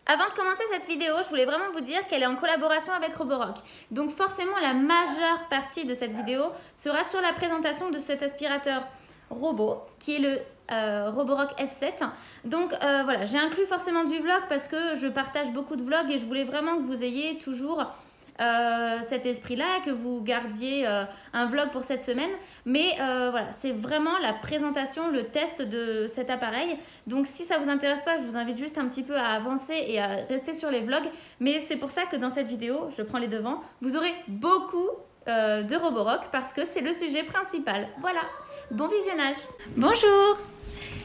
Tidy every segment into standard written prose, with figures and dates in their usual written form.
Avant de commencer cette vidéo, je voulais vraiment vous dire qu'elle est en collaboration avec Roborock. Donc forcément, la majeure partie de cette vidéo sera sur la présentation de cet aspirateur robot, qui est le Roborock S7. Donc voilà, j'ai inclus forcément du vlog parce que je partage beaucoup de vlogs et je voulais vraiment que vous ayez toujours cet esprit-là, que vous gardiez un vlog pour cette semaine. Mais voilà, c'est vraiment la présentation, le test de cet appareil. Donc si ça vous intéresse pas, je vous invite juste un petit peu à avancer et à rester sur les vlogs. Mais c'est pour ça que dans cette vidéo, je prends les devants, vous aurez beaucoup de Roborock parce que c'est le sujet principal. Voilà, bon visionnage. Bonjour,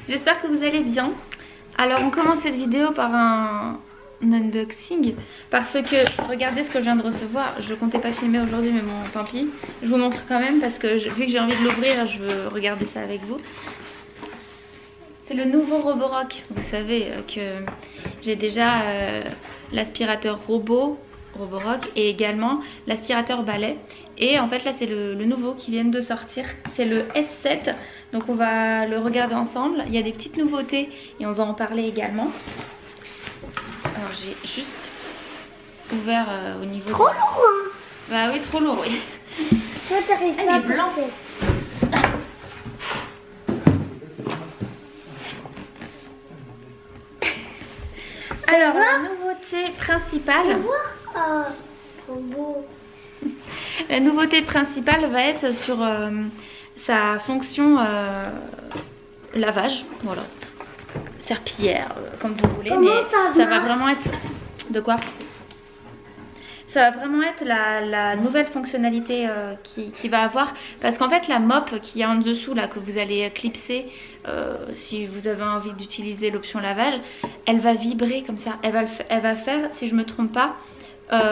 j'espère que vous allez bien. Alors on commence cette vidéo par un unboxing parce que regardez ce que je viens de recevoir. Je comptais pas filmer aujourd'hui mais bon tant pis, je vous montre quand même parce que vu que j'ai envie de l'ouvrir, je veux regarder ça avec vous. C'est le nouveau Roborock. Vous savez que j'ai déjà l'aspirateur robot Roborock et également l'aspirateur balai, et en fait là c'est le nouveau qui vient de sortir, c'est le S7. Donc on va le regarder ensemble. Il y a des petites nouveautés et on va en parler également. Alors j'ai juste ouvert au niveau... Trop lourd hein. Bah oui, trop lourd, oui. Toi t'arrives pas à porter. Alors la nouveauté principale... Ah, trop beau. La nouveauté principale va être sur sa fonction lavage, voilà. Serpillière, comme vous voulez, comment mais ça va vraiment être... De quoi? Ça va vraiment être la nouvelle fonctionnalité qu'il va avoir. Parce qu'en fait la mop qui est en dessous là, que vous allez clipser si vous avez envie d'utiliser l'option lavage, elle va vibrer comme ça. Elle va faire, si je me trompe pas,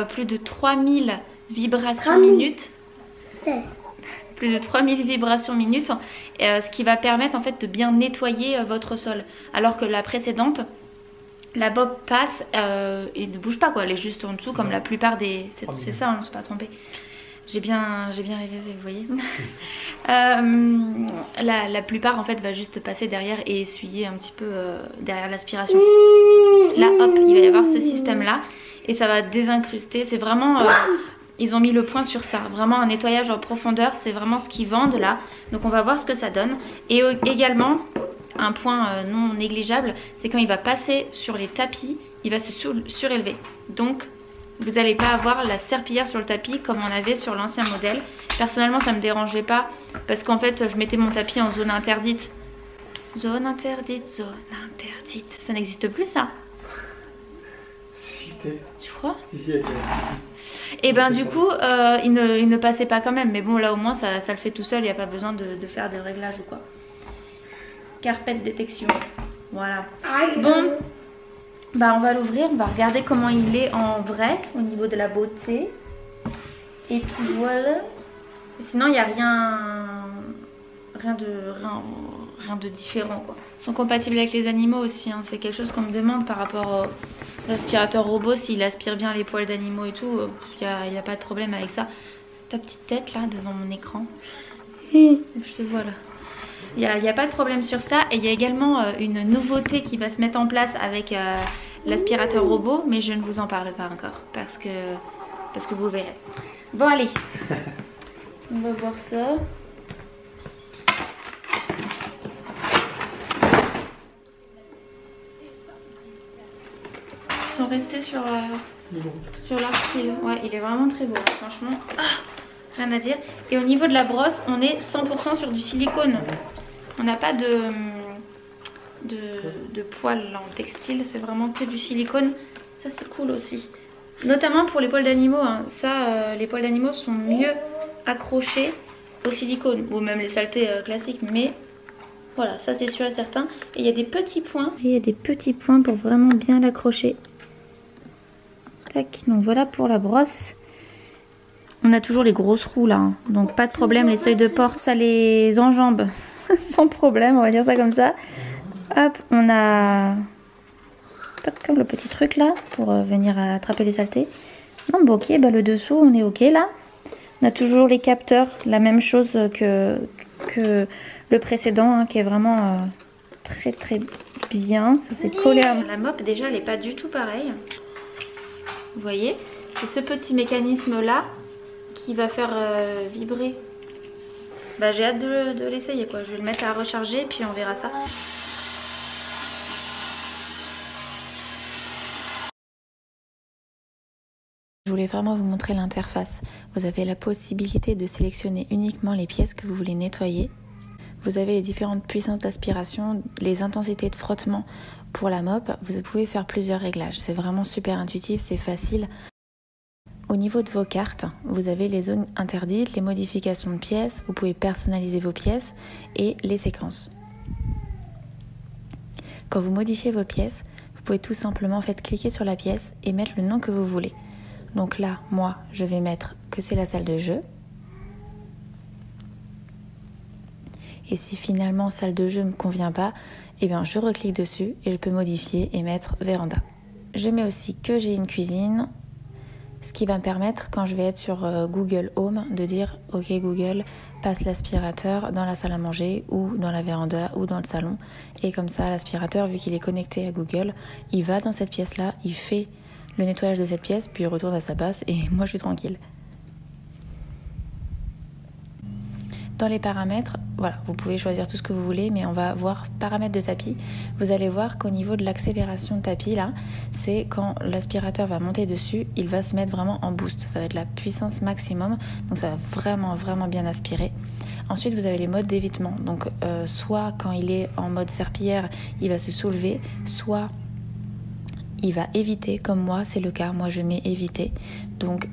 plus de 3000 vibrations minutes. Plus de 3000 vibrations minutes, ce qui va permettre en fait de bien nettoyer votre sol. Alors que la précédente, la bob passe et ne bouge pas quoi, elle est juste en dessous comme la plupart des... C'est ça, on ne s'est pas trompé. J'ai bien révisé, vous voyez. La plupart en fait va juste passer derrière et essuyer un petit peu derrière l'aspiration. Là hop, il va y avoir ce système là et ça va désincruster. C'est vraiment... ils ont mis le point sur ça, vraiment un nettoyage en profondeur, c'est vraiment ce qu'ils vendent là. Donc on va voir ce que ça donne. Et également, un point non négligeable, c'est quand il va passer sur les tapis, il va se surélever. Donc vous n'allez pas avoir la serpillière sur le tapis comme on avait sur l'ancien modèle. Personnellement ça ne me dérangeait pas parce qu'en fait je mettais mon tapis en zone interdite. Zone interdite, zone interdite. Ça n'existe plus ça? Si, tu crois? Si, elle était... Et ben du coup il ne passait pas quand même. Mais bon là au moins ça le fait tout seul. Il n'y a pas besoin de faire de réglage ou quoi. Carpette détection. Voilà. Bon, bah on va l'ouvrir. On va regarder comment il est en vrai au niveau de la beauté. Et puis voilà. Et sinon il n'y a rien de différent quoi. Ils sont compatibles avec les animaux aussi hein. C'est quelque chose qu'on me demande par rapport au aspirateur robot, s'il aspire bien les poils d'animaux et tout, il n'y a pas de problème avec ça. Ta petite tête là devant mon écran, je te vois là. Il n'y a pas de problème sur ça. Et il y a également une nouveauté qui va se mettre en place avec l'aspirateur robot, mais je ne vous en parle pas encore parce que vous verrez. Bon allez, on va voir ça. Sont restés sur l'artile. Ouais, il est vraiment très beau, franchement. Rien à dire. Et au niveau de la brosse, on est 100% sur du silicone. On n'a pas de poils en textile, c'est vraiment que du silicone. Ça c'est cool aussi. Notamment pour les poils d'animaux. Hein. Ça, les poils d'animaux sont mieux accrochés au silicone. Ou même les saletés classiques. Mais voilà, ça c'est sûr et certain. Et il y a des petits points. Et il y a des petits points pour vraiment bien l'accrocher. Tac, donc voilà pour la brosse. On a toujours les grosses roues là, hein. Donc pas de problème, les seuils de porte, ça les enjambe sans problème, on va dire ça comme ça. Hop, on a comme le petit truc là pour venir attraper les saletés. Non, bon, ok, bah le dessous on est ok là. On a toujours les capteurs, la même chose que le précédent hein, qui est vraiment très bien, ça s'est collé à... La mop déjà elle n'est pas du tout pareille. Vous voyez, c'est ce petit mécanisme là qui va faire vibrer. Bah j'ai hâte de l'essayer quoi, je vais le mettre à recharger puis on verra ça. Je voulais vraiment vous montrer l'interface. Vous avez la possibilité de sélectionner uniquement les pièces que vous voulez nettoyer. Vous avez les différentes puissances d'aspiration, les intensités de frottement pour la mop. Vous pouvez faire plusieurs réglages. C'est vraiment super intuitif, c'est facile. Au niveau de vos cartes, vous avez les zones interdites, les modifications de pièces. Vous pouvez personnaliser vos pièces et les séquences. Quand vous modifiez vos pièces, vous pouvez tout simplement cliquer sur la pièce et mettre le nom que vous voulez. Donc là, moi, je vais mettre que c'est la salle de jeu. Et si finalement salle de jeu ne me convient pas, eh bien je reclique dessus et je peux modifier et mettre véranda. Je mets aussi que j'ai une cuisine, ce qui va me permettre quand je vais être sur Google Home de dire ok Google, passe l'aspirateur dans la salle à manger ou dans la véranda ou dans le salon. Et comme ça l'aspirateur, vu qu'il est connecté à Google, il va dans cette pièce là, il fait le nettoyage de cette pièce, puis il retourne à sa base et moi je suis tranquille. Dans les paramètres, voilà, vous pouvez choisir tout ce que vous voulez, mais on va voir paramètres de tapis. Vous allez voir qu'au niveau de l'accélération de tapis, là, c'est quand l'aspirateur va monter dessus, il va se mettre vraiment en boost. Ça va être la puissance maximum, donc ça va vraiment bien aspirer. Ensuite, vous avez les modes d'évitement. Donc, soit quand il est en mode serpillière, il va se soulever, soit il va éviter, comme moi, c'est le cas. Moi, je mets éviter. Donc,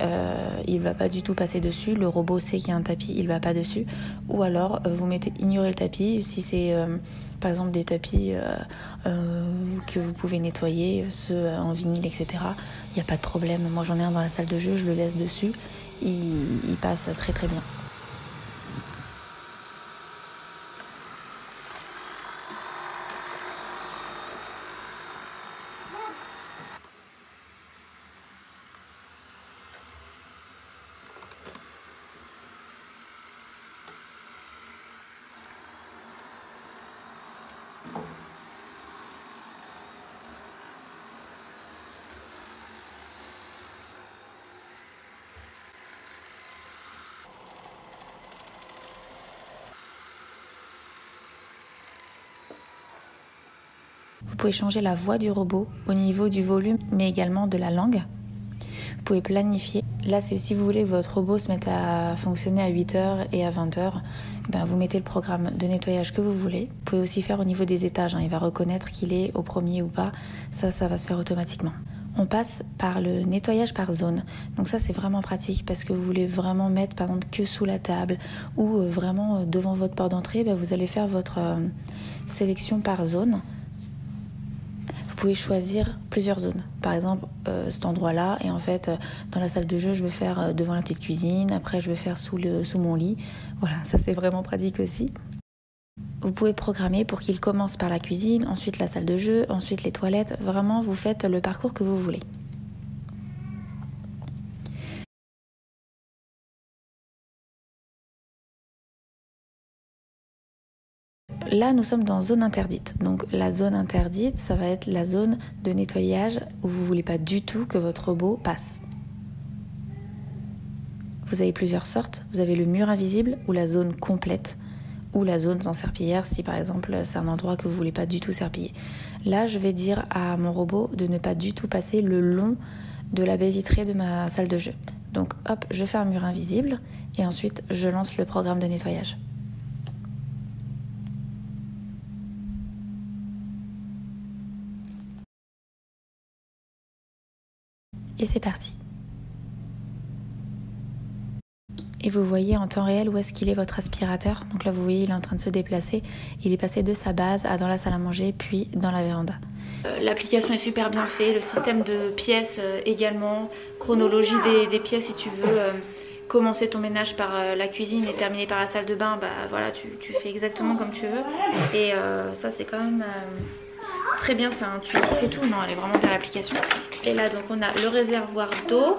il ne va pas du tout passer dessus. Le robot sait qu'il y a un tapis, il ne va pas dessus. Ou alors, vous mettez ignorer le tapis. Si c'est, par exemple, des tapis que vous pouvez nettoyer, ceux en vinyle, etc., il n'y a pas de problème. Moi, j'en ai un dans la salle de jeu, je le laisse dessus. Il passe très bien. Vous pouvez changer la voix du robot au niveau du volume, mais également de la langue. Vous pouvez planifier. Là, c'est si vous voulez que votre robot se mette à fonctionner à 8h et à 20h, vous mettez le programme de nettoyage que vous voulez. Vous pouvez aussi faire au niveau des étages. Il va reconnaître qu'il est au premier ou pas. Ça va se faire automatiquement. On passe par le nettoyage par zone. Donc ça, c'est vraiment pratique parce que vous voulez vraiment mettre, par exemple, que sous la table ou vraiment devant votre porte d'entrée, vous allez faire votre sélection par zone. Vous pouvez choisir plusieurs zones. Par exemple, cet endroit-là, et en fait, dans la salle de jeu, je vais faire devant la petite cuisine, après je vais faire sous mon lit. Voilà, ça c'est vraiment pratique aussi. Vous pouvez programmer pour qu'il commence par la cuisine, ensuite la salle de jeu, ensuite les toilettes. Vraiment, vous faites le parcours que vous voulez. Là, nous sommes dans zone interdite. Donc la zone interdite, ça va être la zone de nettoyage où vous ne voulez pas du tout que votre robot passe. Vous avez plusieurs sortes. Vous avez le mur invisible ou la zone complète ou la zone sans serpillière si par exemple c'est un endroit que vous ne voulez pas du tout serpiller. Là, je vais dire à mon robot de ne pas du tout passer le long de la baie vitrée de ma salle de jeu. Donc hop, je fais un mur invisible et ensuite je lance le programme de nettoyage. Et c'est parti. Et vous voyez en temps réel où est-ce qu'il est votre aspirateur. Donc là vous voyez il est en train de se déplacer. Il est passé de sa base à dans la salle à manger puis dans la véranda. L'application est super bien faite, le système de pièces également, chronologie des pièces si tu veux commencer ton ménage par la cuisine et terminer par la salle de bain, voilà tu fais exactement comme tu veux. Et ça c'est quand même très bien, c'est intuitif et tout. Non, elle est vraiment bien l'application. Et là donc on a le réservoir d'eau,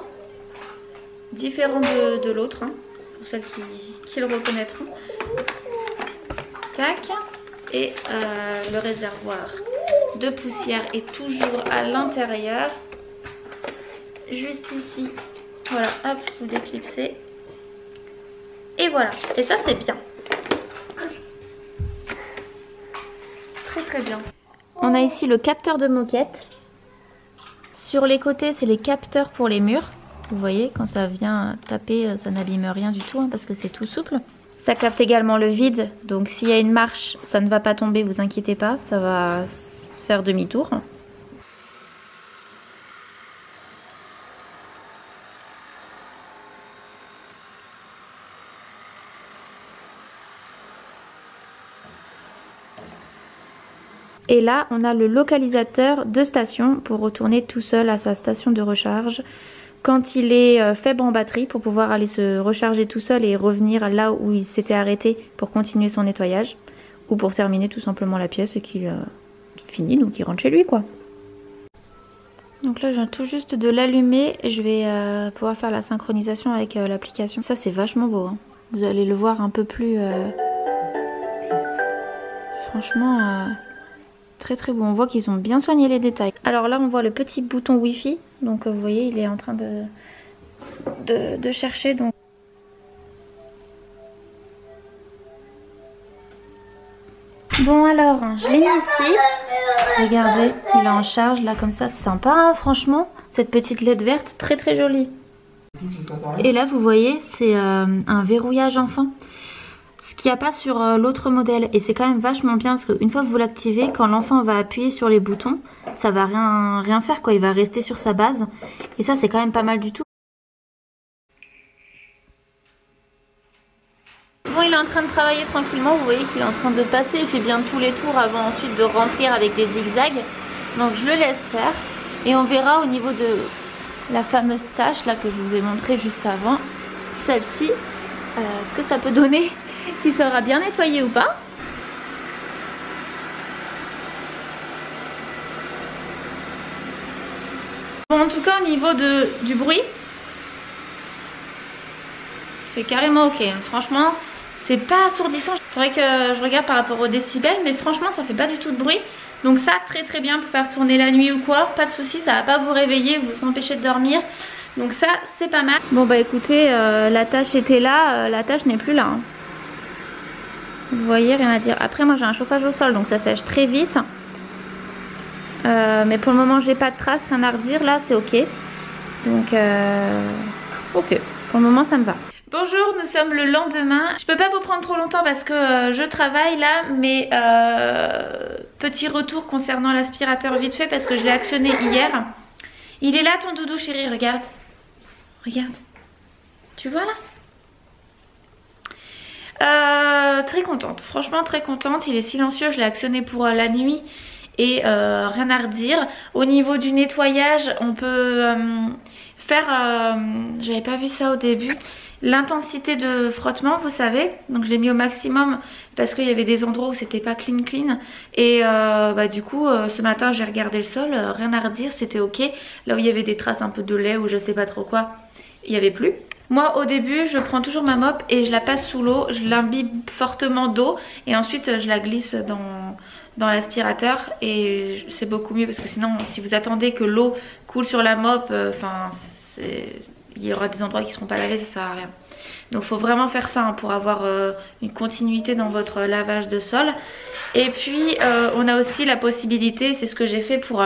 différent de l'autre, pour celles qui le reconnaîtront. Tac. Et le réservoir de poussière est toujours à l'intérieur. Juste ici. Voilà, hop, vous déclipsez. Et voilà, et ça c'est bien. Très très bien. On a ici le capteur de moquette. Sur les côtés, c'est les capteurs pour les murs. Vous voyez, quand ça vient taper, ça n'abîme rien du tout, hein, parce que c'est tout souple. Ça capte également le vide, donc s'il y a une marche, ça ne va pas tomber, vous inquiétez pas, ça va faire demi-tour. Et là, on a le localisateur de station pour retourner tout seul à sa station de recharge quand il est faible en batterie, pour pouvoir aller se recharger tout seul et revenir là où il s'était arrêté pour continuer son nettoyage, ou pour terminer tout simplement la pièce et qu'il finit, donc il rentre chez lui quoi. Donc là je viens tout juste de l'allumer et je vais pouvoir faire la synchronisation avec l'application. Ça c'est vachement beau, hein. Vous allez le voir un peu plus... Franchement... Très très beau, on voit qu'ils ont bien soigné les détails. Alors là on voit le petit bouton Wi-Fi, donc vous voyez il est en train de chercher. Donc. Bon alors, je l'ai mis ici, regardez, il est en charge là comme ça, c'est sympa hein, franchement, cette petite LED verte, très très jolie. Et là vous voyez c'est un verrouillage enfant. Ce qu'il n'y a pas sur l'autre modèle, et c'est quand même vachement bien parce qu'une fois que vous l'activez, quand l'enfant va appuyer sur les boutons, ça va rien faire quoi, il va rester sur sa base et ça c'est quand même pas mal du tout. Bon, il est en train de travailler tranquillement, vous voyez qu'il est en train de passer, il fait bien tous les tours avant ensuite de remplir avec des zigzags. Donc je le laisse faire et on verra au niveau de la fameuse tâche là que je vous ai montré juste avant, celle-ci, ce que ça peut donner. Si ça aura bien nettoyé ou pas. Bon, en tout cas au niveau du bruit, c'est carrément ok, hein. Franchement c'est pas assourdissant. Il faudrait que je regarde par rapport aux décibels, mais franchement ça fait pas du tout de bruit. Donc ça très très bien pour faire tourner la nuit ou quoi, pas de souci, ça va pas vous réveiller, vous empêcher de dormir. Donc ça c'est pas mal. Bon bah écoutez, la tâche était là, la tâche n'est plus là hein. Vous voyez, rien à dire. Après moi j'ai un chauffage au sol donc ça sèche très vite. Mais pour le moment j'ai pas de traces, rien à redire. Là c'est ok. Donc ok, pour le moment ça me va. Bonjour, nous sommes le lendemain. Je peux pas vous prendre trop longtemps parce que je travaille là. Mais petit retour concernant l'aspirateur vite fait parce que je l'ai actionné hier. Il est là ton doudou chéri, regarde. Regarde. Tu vois là? Très contente, franchement très contente. Il est silencieux, je l'ai actionné pour la nuit et rien à redire. Au niveau du nettoyage, on peut faire, j'avais pas vu ça au début, l'intensité de frottement, vous savez. Donc je l'ai mis au maximum parce qu'il y avait des endroits où c'était pas clean et du coup ce matin j'ai regardé le sol, rien à redire, c'était ok. Là où il y avait des traces un peu de lait ou je sais pas trop quoi, il n'y avait plus. Moi au début je prends toujours ma mop et je la passe sous l'eau, je l'imbibe fortement d'eau et ensuite je la glisse dans l'aspirateur et c'est beaucoup mieux parce que sinon si vous attendez que l'eau coule sur la mop, il y aura des endroits qui ne seront pas lavés, ça sert à rien. Donc il faut vraiment faire ça hein, pour avoir une continuité dans votre lavage de sol. Et puis on a aussi la possibilité, c'est ce que j'ai fait pour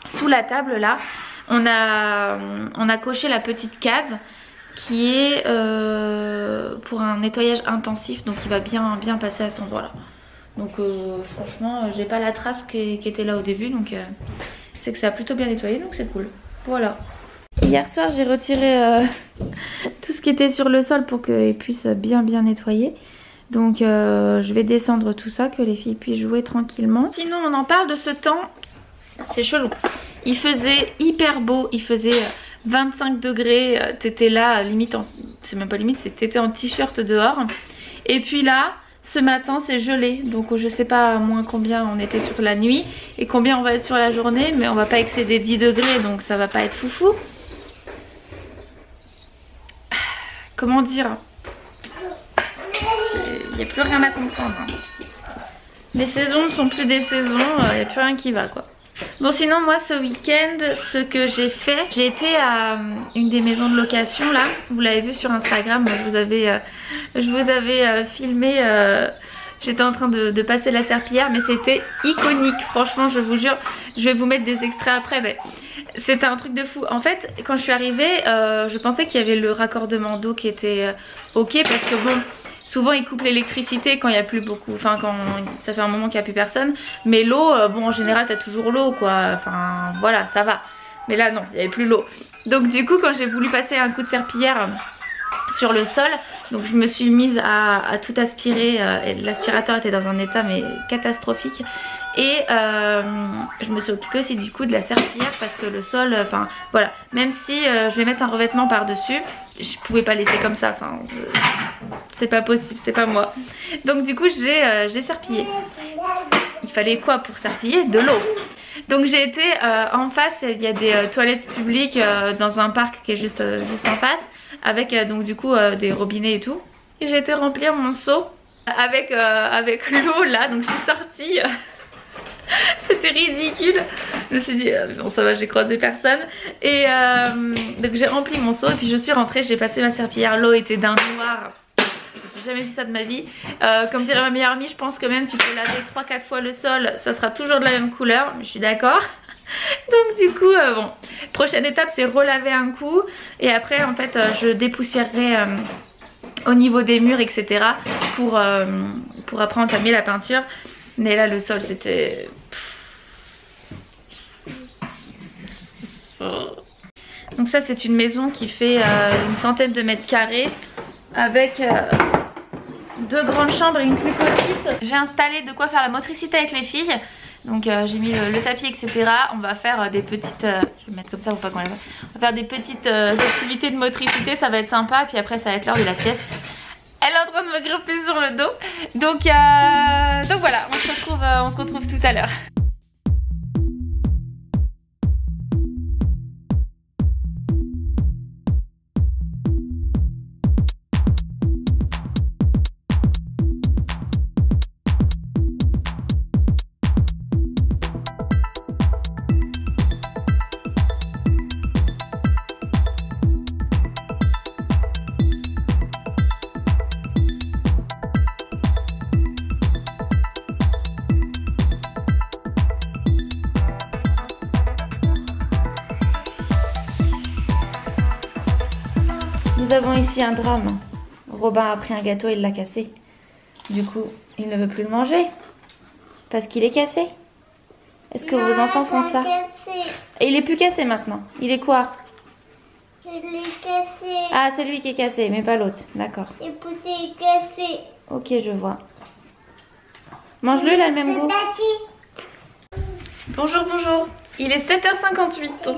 sous la table là, on a coché la petite case qui est pour un nettoyage intensif, donc il va bien passer à cet endroit là. Donc franchement j'ai pas la trace qui était là au début, donc c'est que ça a plutôt bien nettoyé, donc c'est cool. Voilà. Hier soir j'ai retiré tout ce qui était sur le sol pour qu'il puisse bien nettoyer. Donc je vais descendre tout ça, que les filles puissent jouer tranquillement. Sinon on en parle de ce temps, c'est chelou. Il faisait hyper beau, il faisait 25 degrés, t'étais là limite, c'est même pas limite, t'étais en t-shirt dehors. Et puis là, ce matin c'est gelé, donc je sais pas à moins combien on était sur la nuit et combien on va être sur la journée, mais on va pas excéder 10 degrés donc ça va pas être foufou. Comment dire, il n'y a plus rien à comprendre. Les saisons ne sont plus des saisons, il n'y a plus rien qui va quoi. Bon sinon moi ce week-end ce que j'ai fait, j'ai été à une des maisons de location là, vous l'avez vu sur Instagram, je vous avais filmé, j'étais en train de passer la serpillière mais c'était iconique, franchement je vous jure, je vais vous mettre des extraits après mais c'était un truc de fou. En fait quand je suis arrivée, je pensais qu'il y avait le raccordement d'eau qui était ok parce que bon... Souvent ils coupent l'électricité quand il n'y a plus beaucoup, enfin quand ça fait un moment qu'il n'y a plus personne. Mais l'eau, bon en général t'as toujours l'eau quoi, enfin voilà ça va. Mais là non, il n'y avait plus l'eau. Donc du coup quand j'ai voulu passer un coup de serpillière sur le sol, donc je me suis mise à tout aspirer. L'aspirateur était dans un état mais catastrophique. Et je me suis occupée aussi du coup de la serpillière parce que le sol, enfin voilà, même si je vais mettre un revêtement par dessus, je pouvais pas laisser comme ça, enfin c'est pas possible, c'est pas moi. Donc du coup j'ai serpillé. Il fallait quoi pour serpiller? De l'eau. Donc j'ai été en face, il y a des toilettes publiques dans un parc qui est juste en face, avec donc du coup des robinets et tout. Et j'ai été remplir mon seau avec l'eau là, donc je suis sortie. C'était ridicule. Je me suis dit bon ça va, j'ai croisé personne. Et donc j'ai rempli mon seau et puis je suis rentrée, j'ai passé ma serpillière. L'eau était d'un noir. J'ai jamais vu ça de ma vie. Comme dirait ma meilleure amie, je pense que même tu peux laver 3-4 fois le sol, ça sera toujours de la même couleur. Mais je suis d'accord. Donc du coup bon, prochaine étape c'est relaver un coup. Et après en fait je dépoussiérerai au niveau des murs etc. Pour après entamer la peinture. Mais là le sol c'était... Donc ça c'est une maison qui fait une centaine de mètres carrés avec 2 grandes chambres et une plus petite. J'ai installé de quoi faire la motricité avec les filles. Donc j'ai mis le tapis etc. On va faire des petites... je vais le mettre comme ça pour pas qu'on les voit. On va faire des petites activités de motricité, ça va être sympa. Puis après ça va être l'heure de la sieste. Elle est en train de me grimper sur le dos. Donc voilà, on se retrouve tout à l'heure. Nous avons ici un drame. Robin a pris un gâteau et il l'a cassé. Du coup, il ne veut plus le manger. Parce qu'il est cassé. Est-ce que vos enfants font ça? Et il est plus cassé maintenant. Il est quoi? C'est lui cassé. Ah, c'est lui qui est cassé, mais pas l'autre. D'accord. Et puis c'est cassé. Ok, je vois. Mange-le, il a le même goût. Bonjour, bonjour. Il est 7h58.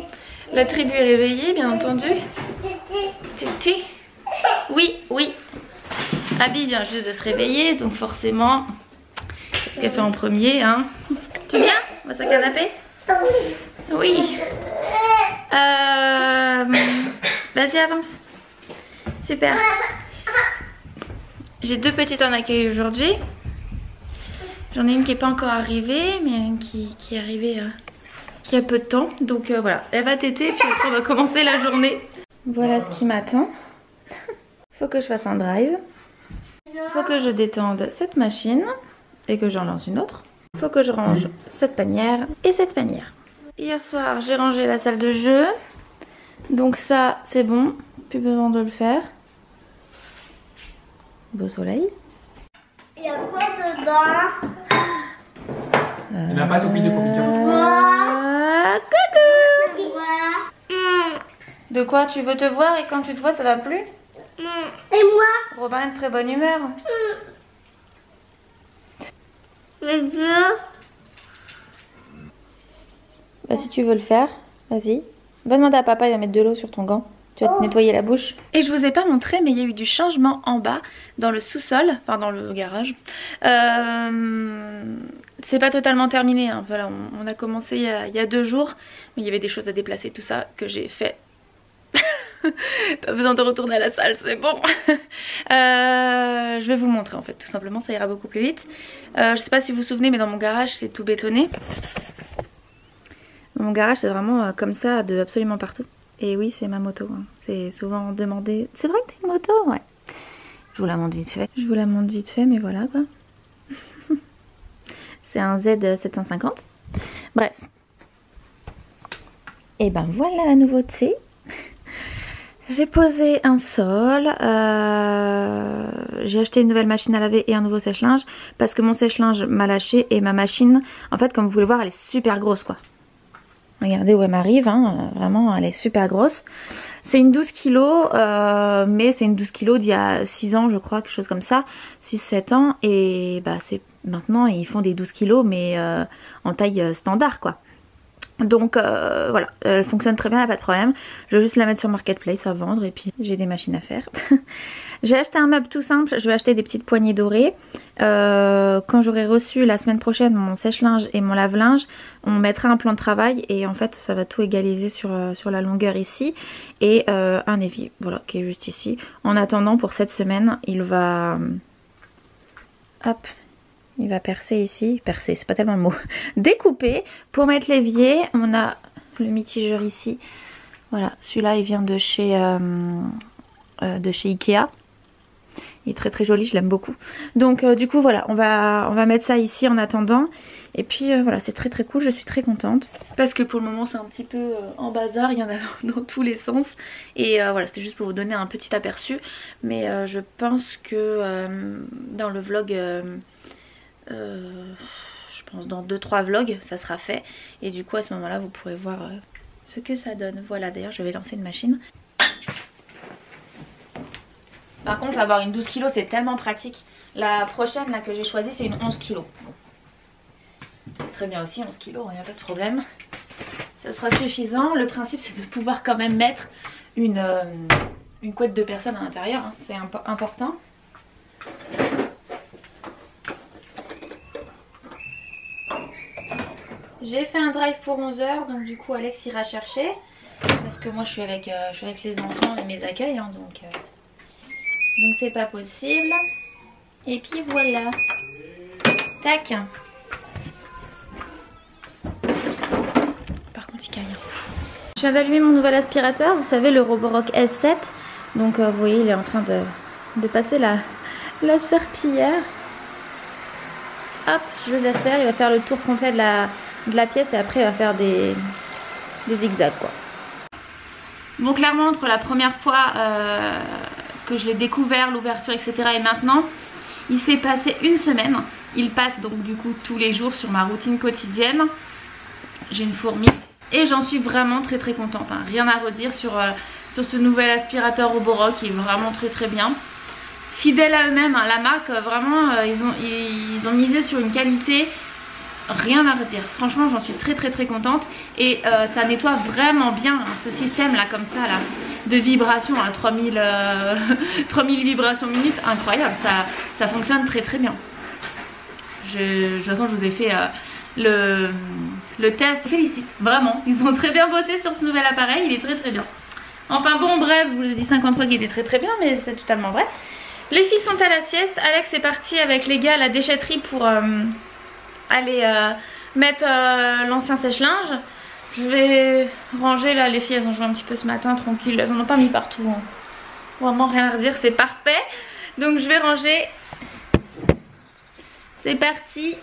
La tribu est réveillée, bien entendu. Tété. Oui, oui. Abby vient juste de se réveiller, donc forcément, c'est ce qu'elle fait en premier, hein. Tu viens? On va sur le canapé? Oui. Vas-y, avance. Super. J'ai 2 petites en accueil aujourd'hui. J'en ai une qui n'est pas encore arrivée, mais une qui est arrivée il y a peu de temps. Donc voilà, elle va téter, puis après on va commencer la journée. Voilà ce qui m'attend. Faut que je fasse un drive. Faut que je détende cette machine et que j'en lance une autre. Faut que je range cette panière et cette panière. Hier soir, j'ai rangé la salle de jeu. Donc ça, c'est bon. Plus besoin de le faire. Beau soleil. Il y a quoi dedans? Il n'a pas son de confiture. Coucou! De quoi? Tu veux te voir et quand tu te vois, ça va plus? Et moi? Robin est de très bonne humeur. Je veux. Bah si tu veux le faire, vas-y. Va demander à papa, il va mettre de l'eau sur ton gant. Tu vas te nettoyer la bouche. Et je vous ai pas montré, mais il y a eu du changement en bas, dans le sous-sol, enfin dans le garage. C'est pas totalement terminé, hein. Voilà, on a commencé il y a 2 jours, mais il y avait des choses à déplacer, tout ça que j'ai fait Pas besoin de retourner à la salle, c'est bon. Je vais vous montrer en fait, tout simplement, ça ira beaucoup plus vite. Je sais pas si vous vous souvenez, mais dans mon garage c'est tout bétonné. Dans mon garage c'est vraiment comme ça de absolument partout. Et oui, c'est ma moto, hein. C'est souvent demandé. C'est vrai que t'as une moto? Ouais. Je vous la montre vite fait. Je vous la montre vite fait, mais voilà quoi. C'est un Z750. Bref. Et ben voilà la nouveauté. J'ai posé un sol, j'ai acheté une nouvelle machine à laver et un nouveau sèche-linge parce que mon sèche-linge m'a lâché et ma machine, en fait comme vous pouvez le voir, elle est super grosse quoi. Regardez où elle m'arrive, hein, vraiment elle est super grosse. C'est une 12 kg, mais c'est une 12 kg d'il y a 6 ans je crois, quelque chose comme ça, 6-7 ans. Et bah c'est maintenant ils font des 12 kg mais en taille standard quoi. Donc voilà, elle fonctionne très bien, il n'y a pas de problème. Je vais juste la mettre sur Marketplace à vendre et puis j'ai des machines à faire. J'ai acheté un meuble tout simple, je vais acheter des petites poignées dorées. Quand j'aurai reçu la semaine prochaine mon sèche-linge et mon lave-linge, on mettra un plan de travail et en fait ça va tout égaliser sur la longueur ici. Et un évier, voilà, qui est juste ici. En attendant pour cette semaine, il va... Hop, il va percer ici, percer c'est pas tellement le mot, découper pour mettre l'évier. On a le mitigeur ici, voilà, celui-là il vient de chez Ikea. Il est très très joli, je l'aime beaucoup. Donc du coup voilà, on va mettre ça ici en attendant. Et puis voilà, c'est très très cool, je suis très contente. Parce que pour le moment c'est un petit peu en bazar, il y en a dans tous les sens. Et voilà, c'était juste pour vous donner un petit aperçu. Mais je pense que dans le vlog... je pense dans 2-3 vlogs ça sera fait. Et du coup à ce moment là vous pourrez voir ce que ça donne. Voilà, d'ailleurs je vais lancer une machine. Par contre avoir une 12 kg c'est tellement pratique. La prochaine là que j'ai choisie c'est une 11 kg. Très bien aussi 11 kg, il n'y a pas de problème. Ça sera suffisant. Le principe c'est de pouvoir quand même mettre une couette de personne à l'intérieur, hein. C'est important. J'ai fait un drive pour 11 h, donc du coup Alex ira chercher. Parce que moi je suis avec les enfants et mes accueils, hein, donc c'est pas possible. Et puis voilà. Tac. Par contre il caille. Je viens d'allumer mon nouvel aspirateur, vous savez le Roborock S7. Donc vous voyez il est en train de passer la serpillière. Hop, je le laisse faire, il va faire le tour complet de la pièce et après il va faire des zigzags quoi. Bon clairement entre la première fois que je l'ai découvert, l'ouverture etc. et maintenant, il s'est passé une semaine. Il passe donc du coup tous les jours sur ma routine quotidienne. J'ai une fourmi et j'en suis vraiment très très contente, hein. Rien à redire sur ce nouvel aspirateur Roborock, il est vraiment très très bien. Fidèles à eux-mêmes, hein. La marque vraiment ils ont misé sur une qualité, rien à redire. Franchement j'en suis très très très contente. Et ça nettoie vraiment bien, hein, ce système là comme ça là, de vibration à 3000 vibrations minutes, incroyable, ça fonctionne très très bien. De toute façon je vous ai fait le test, félicite, vraiment, ils ont très bien bossé sur ce nouvel appareil, il est très très bien. Enfin bon bref, je vous ai dit 50 fois qu'il était très très bien, mais c'est totalement vrai. Les filles sont à la sieste, Alex est parti avec les gars à la déchetterie pour aller mettre l'ancien sèche-linge. Je vais ranger là, les filles elles ont joué un petit peu ce matin tranquille, elles en ont pas mis partout, hein. Vraiment rien à redire, c'est parfait. Donc je vais ranger. C'est parti.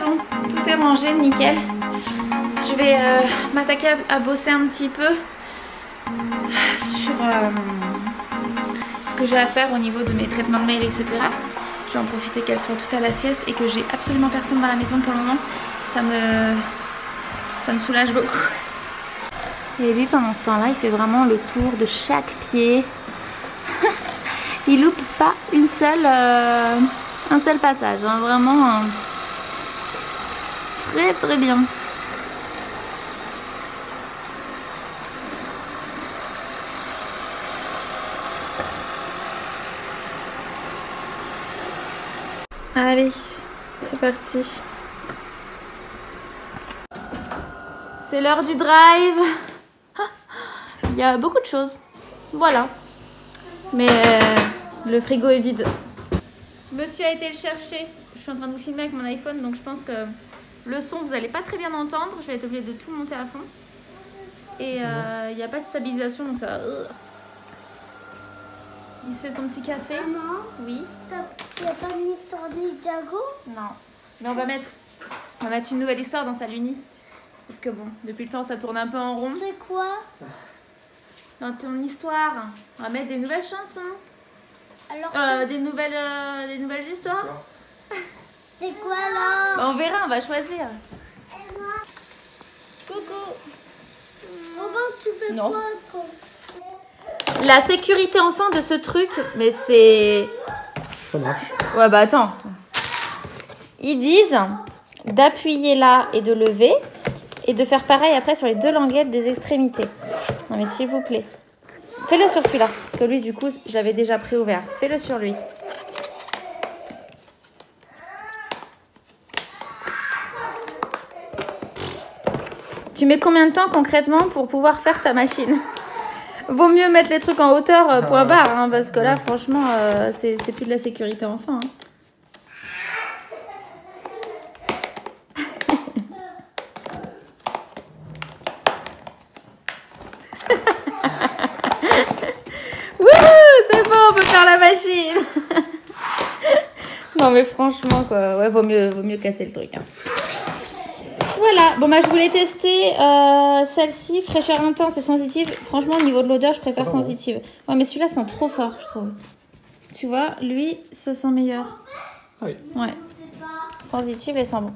bon, tout est rangé, nickel. Je vais m'attaquer à bosser un petit peu sur ce que j'ai à faire au niveau de mes traitements de mail, etc. Je vais en profiter qu'elle soit toute à la sieste et que j'ai absolument personne dans la maison pour le moment. Ça me soulage beaucoup. Et lui, pendant ce temps-là, il fait vraiment le tour de chaque pied. Il loupe pas un seul passage, hein. Vraiment très très bien. Allez, c'est parti. C'est l'heure du drive. Il y a beaucoup de choses. Voilà. Mais le frigo est vide. Monsieur a été le chercher. Je suis en train de vous filmer avec mon iPhone, donc je pense que le son, vous n'allez pas très bien entendre. Je vais être obligée de tout monter à fond. Et il n'y a pas de stabilisation, donc ça va... Il se fait son petit café. Maman, Oui. tu n'as pas mis l'histoire des Jago? Non. Mais on va mettre une nouvelle histoire dans sa Luni. Parce que bon, depuis le temps, ça tourne un peu en rond. C'est quoi? Dans ton histoire, on va mettre des nouvelles chansons. Alors, des nouvelles histoires. c'est quoi là? Bah, on verra, on va choisir. Et moi? Coucou. Maman, tu fais Non. quoi quand... La sécurité enfant de ce truc, mais c'est... Ça marche. Ouais, bah attends. Ils disent d'appuyer là et de lever et de faire pareil après sur les deux languettes des extrémités. Non mais s'il vous plaît. Fais-le sur celui-là, parce que lui du coup je l'avais déjà préouvert. Fais-le sur lui. Tu mets combien de temps concrètement pour pouvoir faire ta machine? Vaut mieux mettre les trucs en hauteur, point barre, hein, parce que là franchement c'est plus de la sécurité enfant. Hein. C'est bon, on peut faire la machine. Non mais franchement quoi, ouais, vaut mieux casser le truc. Hein. Voilà, bon bah je voulais tester celle-ci, fraîcheur intense et sensitive. Franchement au niveau de l'odeur je préfère sensitive. Ouais mais celui-là sent trop fort je trouve. Tu vois, lui ça sent meilleur. Ah oui. Ouais, sensitive et sent bon.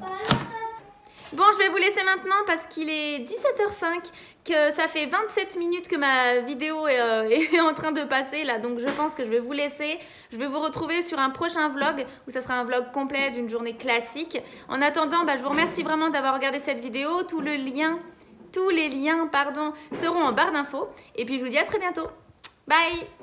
Bon, je vais vous laisser maintenant parce qu'il est 17h05, que ça fait 27 minutes que ma vidéo est en train de passer là, donc je pense que je vais vous laisser. Je vais vous retrouver sur un prochain vlog où ça sera un vlog complet d'une journée classique. En attendant, bah, je vous remercie vraiment d'avoir regardé cette vidéo. Tous les liens seront en barre d'infos. Et puis je vous dis à très bientôt. Bye!